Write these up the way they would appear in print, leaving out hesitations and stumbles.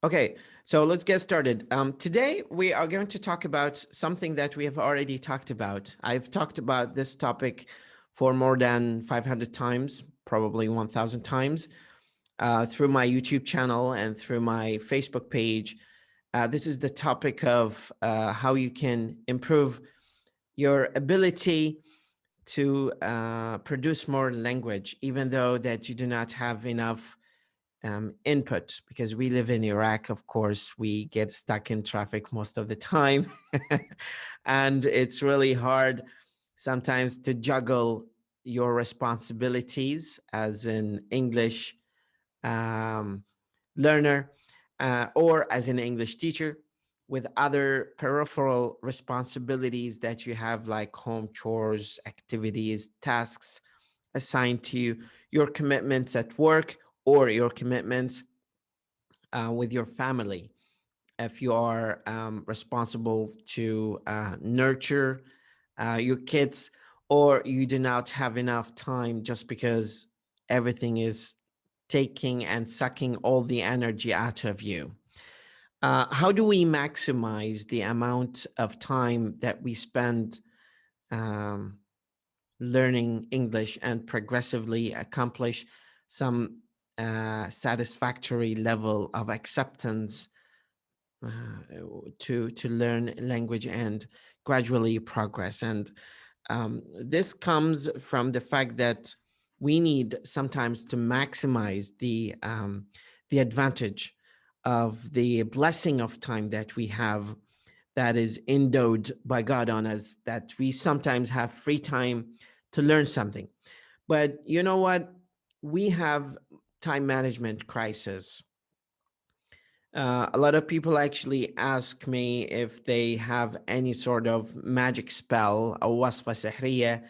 Okay, so let's get started. Today, we are going to talk about something that we have already talked about. I've talked about this topic for more than 500 times, probably 1,000 times, through my YouTube channel and through my Facebook page. This is the topic of how you can improve your ability to produce more language, even though that you do not have enough input, because we live in Iraq. Of course, we get stuck in traffic most of the time. And it's really hard sometimes to juggle your responsibilities as an English um, learner or as an English teacher with other peripheral responsibilities that you have, like home chores, activities, tasks assigned to you, your commitments at work, or your commitments with your family. If you are responsible to nurture your kids, or you do not have enough time just because everything is taking and sucking all the energy out of you. How do we maximize the amount of time that we spend um, learning English and progressively accomplish some satisfactory level of acceptance uh, to learn language and gradually progress? And this comes from the fact that we need sometimes to maximize the advantage of the blessing of time that we have, that is endowed by God on us, that we sometimes have free time to learn something. But you know what? We have time management crisis. A lot of people actually ask me if they have any sort of magic spell, a wasfa sihriya,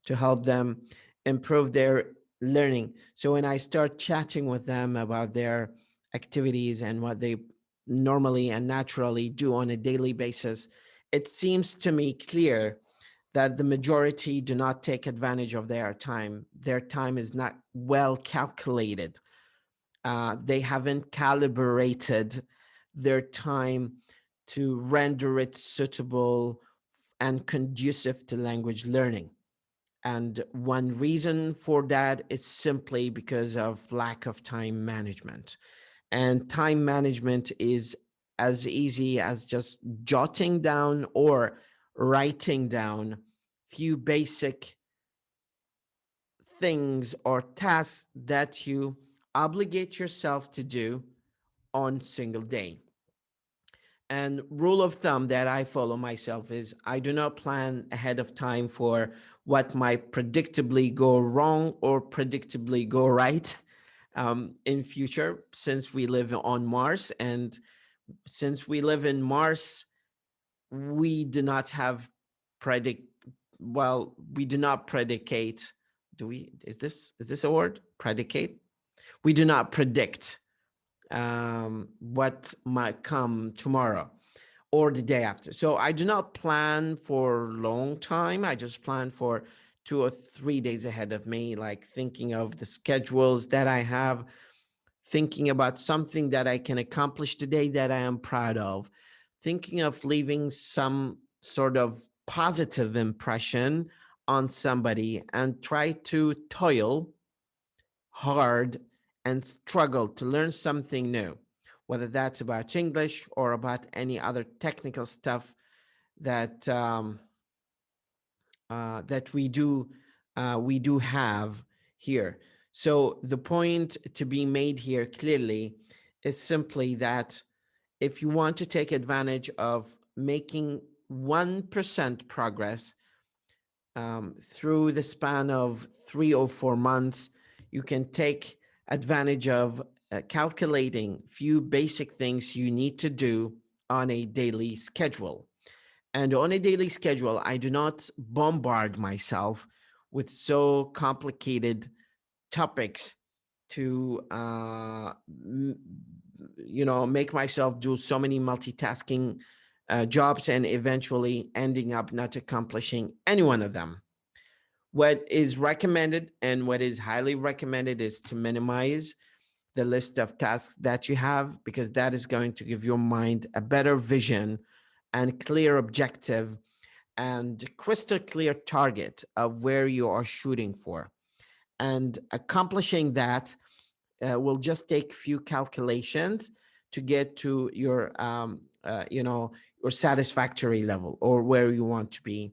to help them improve their learning. So when I start chatting with them about their activities and what they normally and naturally do on a daily basis, it seems to me clear that the majority do not take advantage of their time. Their time is not well calculated. They haven't calibrated their time to render it suitable and conducive to language learning. And one reason for that is simply because of lack of time management. And time management is as easy as just jotting down or writing down few basic things or tasks that you obligate yourself to do on single day. And rule of thumb that I follow myself is I do not plan ahead of time for what might predictably go wrong or predictably go right in future, since we live on Mars. And since we live in Mars, we do not have predict we do not predicate. Do we? Is this a word? Predicate? We do not predict what might come tomorrow or the day after. So I do not plan for a long time. I just plan for 2 or 3 days ahead of me, like thinking of the schedules that I have, thinking about something that I can accomplish today that I am proud of, thinking of leaving some sort of positive impression on somebody, and try to toil hard and struggle to learn something new, whether that's about English or about any other technical stuff that that we do have here. So the point to be made here clearly is simply that if you want to take advantage of making 1% progress through the span of 3 or 4 months, you can take advantage of calculating few basic things you need to do on a daily schedule. And on a daily schedule, I do not bombard myself with so complicated topics to make myself do so many multitasking jobs and eventually ending up not accomplishing any one of them. What is recommended and what is highly recommended is to minimize the list of tasks that you have, because that is going to give your mind a better vision and clear objective and crystal clear target of where you are shooting for. And accomplishing that will just take few calculations to get to your satisfactory level, or where you want to be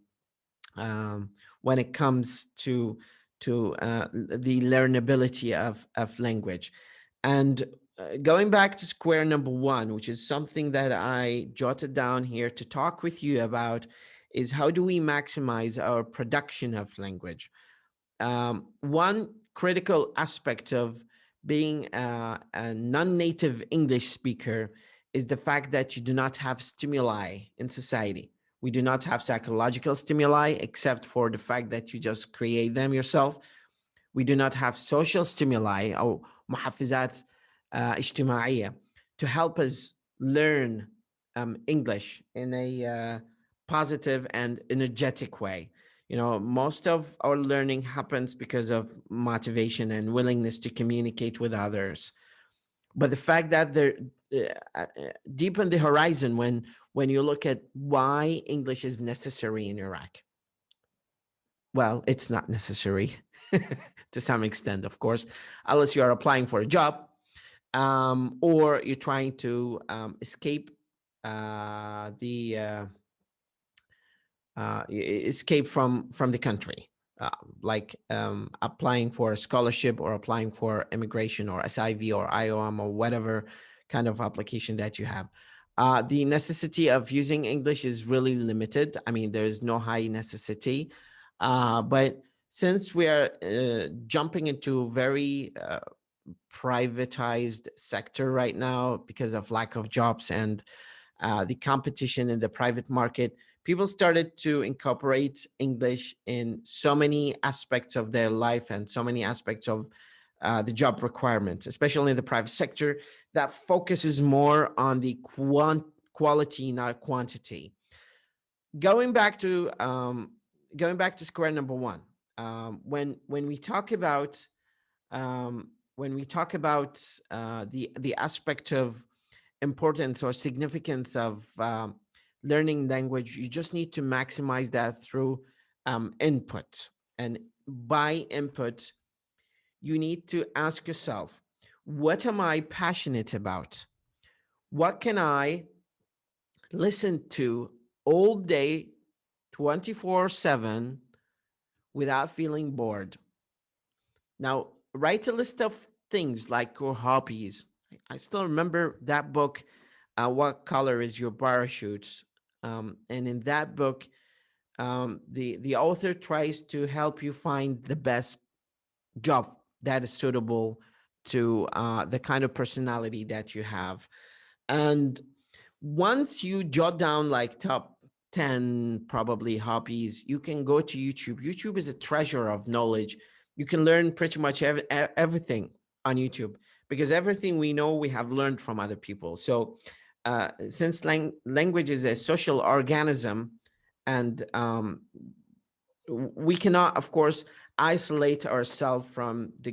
when it comes to the learnability of language. And going back to square number one, which is something that I jotted down here to talk with you about, is how do we maximize our production of language? One critical aspect of being a non-native English speaker is the fact that you do not have stimuli in society. We do not have psychological stimuli, except for the fact that you just create them yourself. We do not have social stimuli or محفزات اجتماعية to help us learn English in a positive and energetic way. Most of our learning happens because of motivation and willingness to communicate with others. But the fact that they're deep on the horizon, when you look at why English is necessary in Iraq, well, it's not necessary to some extent, of course, unless you are applying for a job, or you're trying to escape the escape from the country, like applying for a scholarship or applying for immigration or SIV or IOM or whatever kind of application that you have. The necessity of using English is really limited. I mean, there is no high necessity, but since we are jumping into very privatized sector right now because of lack of jobs and the competition in the private market, people started to incorporate English in so many aspects of their life and so many aspects of the job requirements, especially in the private sector, that focuses more on the quality, not quantity. Going back to square number one, when we talk about the aspect of importance or significance of learning language, you just need to maximize that through input. And by input, you need to ask yourself, what am I passionate about? What can I listen to all day, 24/7, without feeling bored? Now, write a list of things like your hobbies. I still remember that book, What Color is Your Parachute? And in that book, the author tries to help you find the best job that is suitable to the kind of personality that you have. And once you jot down like top 10 probably hobbies, you can go to YouTube. YouTube is a treasure of knowledge. You can learn pretty much everything on YouTube, because everything we know we have learned from other people. So since language is a social organism, and we cannot, of course, isolate ourselves from the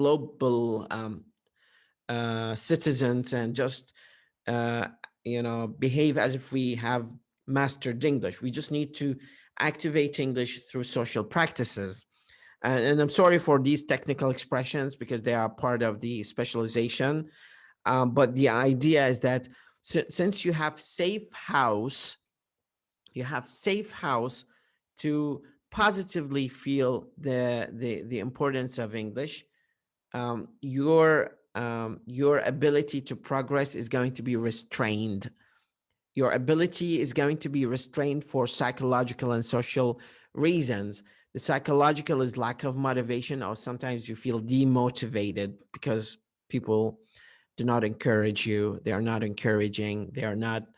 global citizens and just behave as if we have mastered English. We just need to activate English through social practices. And I'm sorry for these technical expressions because they are part of the specialization. But the idea is that since you have safe house to positively feel the importance of English. Your ability to progress is going to be restrained. Your ability is going to be restrained for psychological and social reasons. The psychological is lack of motivation, or sometimes you feel demotivated because people do not encourage you. They are not encouraging. They are not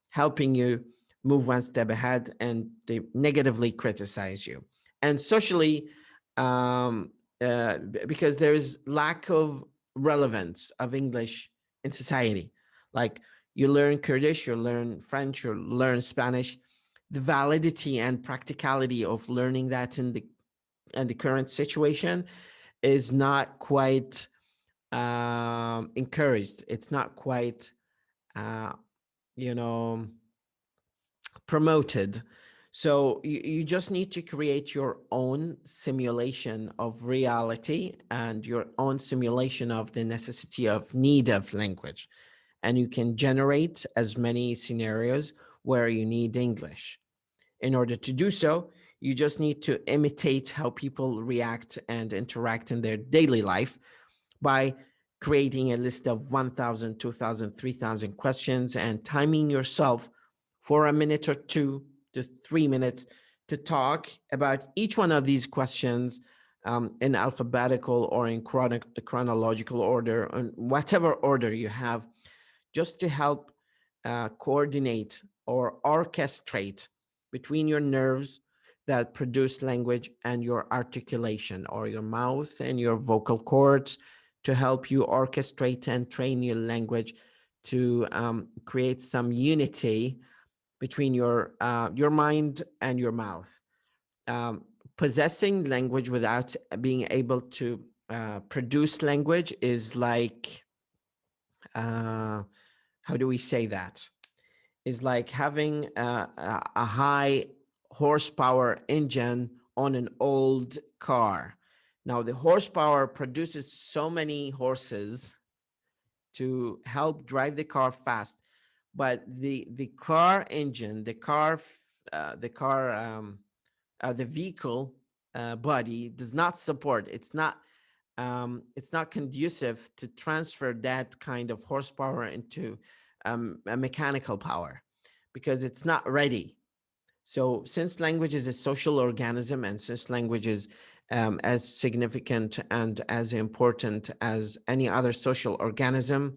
helping you move one step ahead, and they negatively criticize you. And socially, because there is lack of relevance of English in society. Like, you learn Kurdish, you learn French, you learn Spanish. The validity and practicality of learning that in the current situation is not quite encouraged. It's not quite, uh, you know, promoted. So you just need to create your own simulation of reality and your own simulation of the necessity of need of language. And you can generate as many scenarios where you need English. In order to do so, you just need to imitate how people react and interact in their daily life by creating a list of 1,000, 2,000, 3,000 questions and timing yourself for a minute or 2 to 3 minutes to talk about each one of these questions in alphabetical or in chronological order, in whatever order you have, just to help coordinate or orchestrate between your nerves that produce language and your articulation, or your mouth and your vocal cords, to help you orchestrate and train your language to create some unity between your mind and your mouth. Um, Possessing language without being able to produce language is like, uh, how do we say that? Is like having a high horsepower engine on an old car. Now, the horsepower produces so many horses to help drive the car fast, but the car engine, the vehicle body does not support. It's not conducive to transfer that kind of horsepower into a mechanical power because it's not ready. So, since language is a social organism, and since language is as significant and as important as any other social organism,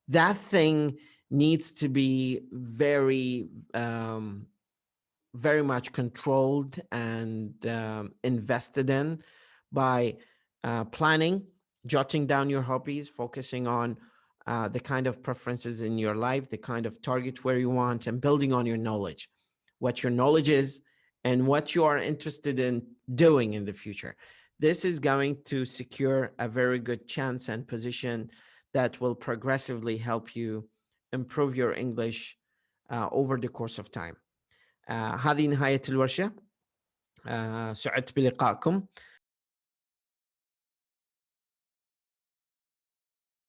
that thing needs to be very much controlled and invested in by planning, jotting down your hobbies, focusing on the kind of preferences in your life, the kind of target where you want, and building on your knowledge, what your knowledge is, and what you are interested in doing in the future. This is going to secure a very good chance and position that will progressively help you improve your English over the course of time. هذه نهاية الورشة. سعدت بلقائكم.